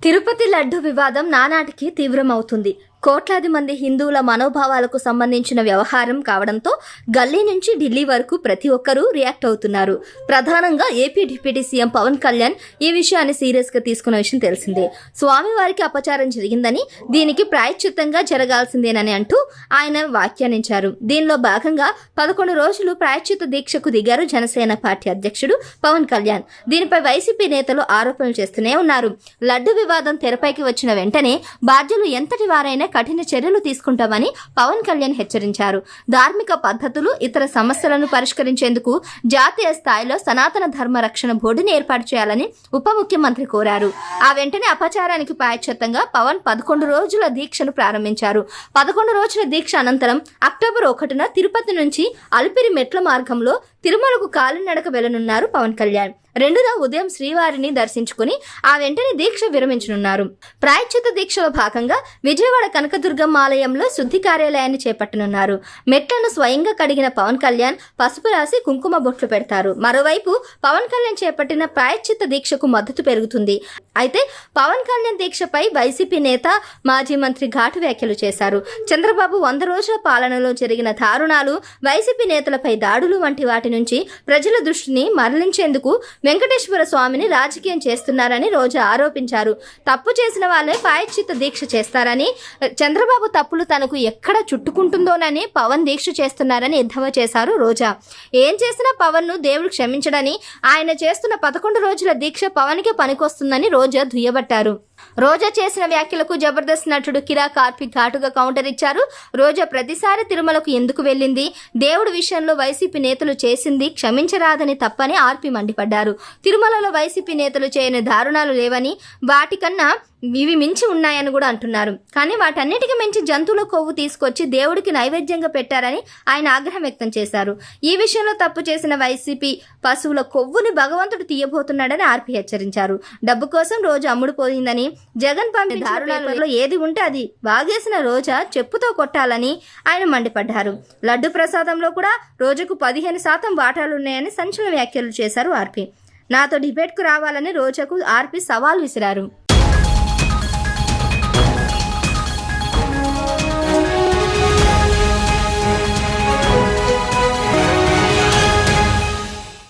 తిరుపతి లడ్డు వివాదం నానాటికి తీవ్రమవుతుంది. కోట్లాది మంది హిందువుల మనోభావాలకు సంబంధించిన వ్యవహారం కావడంతో గల్లీ నుంచి ఢిల్లీ వరకు ప్రతి ఒక్కరూ రియాక్ట్ అవుతున్నారు. ప్రధానంగా AP deputy CM Pawan Kalyan ఈ విషయాన్ని సీరియస్ గా తీసుకున్న విషయం తెలిసిందే. స్వామివారికి అపచారం జరిగిందని, దీనికి ప్రాయశ్చిత్తంగా జరగాల్సిందేనని అంటూ ఆయన వ్యాఖ్యానించారు. దీనిలో భాగంగా 11 రోజులు ప్రాయశ్చిత్త దీక్షకు దిగారు జనసేన పార్టీ అధ్యక్షుడు పవన్ కళ్యాణ్. దీనిపై వైసీపీ నేతలు ఆరోపణలు చేస్తూనే ఉన్నారు. లడ్డు వివాదం తెరపైకి వచ్చిన వెంటనే బాధ్యులు ఎంతటి వారైనా కఠిన చర్యలు తీసుకుంటామని పవన్ కళ్యాణ్ హెచ్చరించారు. ధార్మిక పద్ధతులు, ఇతర సమస్యలను పరిష్కరించేందుకు జాతీయ స్థాయిలో సనాతన ధర్మ రక్షణ బోర్డుని ఏర్పాటు చేయాలని ఉప ముఖ్యమంత్రి కోరారు. ఆ వెంటనే అపచారానికి ప్రాయశ్చిత్తంగా పవన్ 11 రోజుల దీక్షను ప్రారంభించారు. 11 రోజుల దీక్ష అనంతరం అక్టోబర్ 1న తిరుపతి నుంచి అలిపిరి మెట్ల మార్గంలో తిరుమలకు కాలినడక వెళ్లనున్నారు పవన్ కళ్యాణ్. 2న ఉదయం శ్రీవారిని దర్శించుకుని ఆ వెంటనే దీక్ష విరమించనున్నారు. ప్రాయశ్చిత్త దీక్షలో భాగంగా విజయవాడ కనకదుర్గమ్మ ఆలయంలో శుద్ధి కార్యాలయాన్ని చేపట్టనున్నారు. మెట్లను స్వయంగా కడిగిన పవన్ కళ్యాణ్ పసుపు రాసి కుంకుమ బొట్లు పెడతారు. మరోవైపు పవన్ కళ్యాణ్ చేపట్టిన ప్రాయశ్చిత్త దీక్షకు మద్దతు పెరుగుతుంది. అయితే పవన్ కళ్యాణ్ దీక్షపై వైసీపీ నేత, మాజీ మంత్రి ఘాటు వ్యాఖ్యలు చేశారు. చంద్రబాబు 100 రోజుల పాలనలో జరిగిన దారుణాలు, వైసీపీ నేతలపై దాడులు వంటి వాటి నుంచి ప్రజల దృష్టిని మరలించేందుకు వెంకటేశ్వర స్వామిని రాజకీయం చేస్తున్నారని రోజా ఆరోపించారు. తప్పు చేసిన వాళ్ళే ప్రాయశ్చిత్త దీక్ష చేస్తారని, చంద్రబాబు తప్పులు తనకు ఎక్కడ చుట్టుకుంటుందోనని పవన్ దీక్ష చేస్తున్నారని ఎద్దేవా చేశారు రోజా. ఏం చేసినా పవన్ ను దేవుడు క్షమించడని, ఆయన చేస్తున్న 11 రోజుల దీక్ష పవన్ కి పనికొస్తుందని రోజా దుయ్యబట్టారు. రోజా చేసిన వ్యాఖ్యలకు జబర్దస్త్ నటుడు కిరా కార్తిక్ ఘాటుగా కౌంటర్ ఇచ్చారు. రోజా ప్రతిసారి తిరుమలకు ఎందుకు వెళ్ళింది, దేవుడి విషయంలో వైసీపీ నేతలు చేసింది క్షమించరాదని తప్పని ఆర్పి మండిపడ్డారు. తిరుమలలో వైసీపీ నేతలు చేయని దారుణాలు లేవని, వాటికన్నా ఇవి మించి ఉన్నాయని కూడా అంటున్నారు. కానీ వాటన్నిటికీ మించి జంతువుల కొవ్వు తీసుకొచ్చి దేవుడికి నైవేద్యంగా పెట్టారని ఆయన ఆగ్రహం వ్యక్తం చేశారు. ఈ విషయంలో తప్పు చేసిన వైసీపీ పశువుల కొవ్వుని భగవంతుడు తీయబోతున్నాడని ఆర్పి హెచ్చరించారు. డబ్బు కోసం రోజు అమ్ముడుపోయిందని, జగన్ పంపిన దారుణాలలో ఏది ఉంటే అది వాగేసిన రోజా చెప్పుతో కొట్టాలని ఆయన మండిపడ్డారు. లడ్డు ప్రసాదంలో కూడా రోజుకు 15% వాటాలున్నాయని సంచలన వ్యాఖ్యలు చేశారు ఆర్పి. నాతో డిబేట్కు రావాలని రోజాకు ఆర్పి సవాల్ విసిరారు.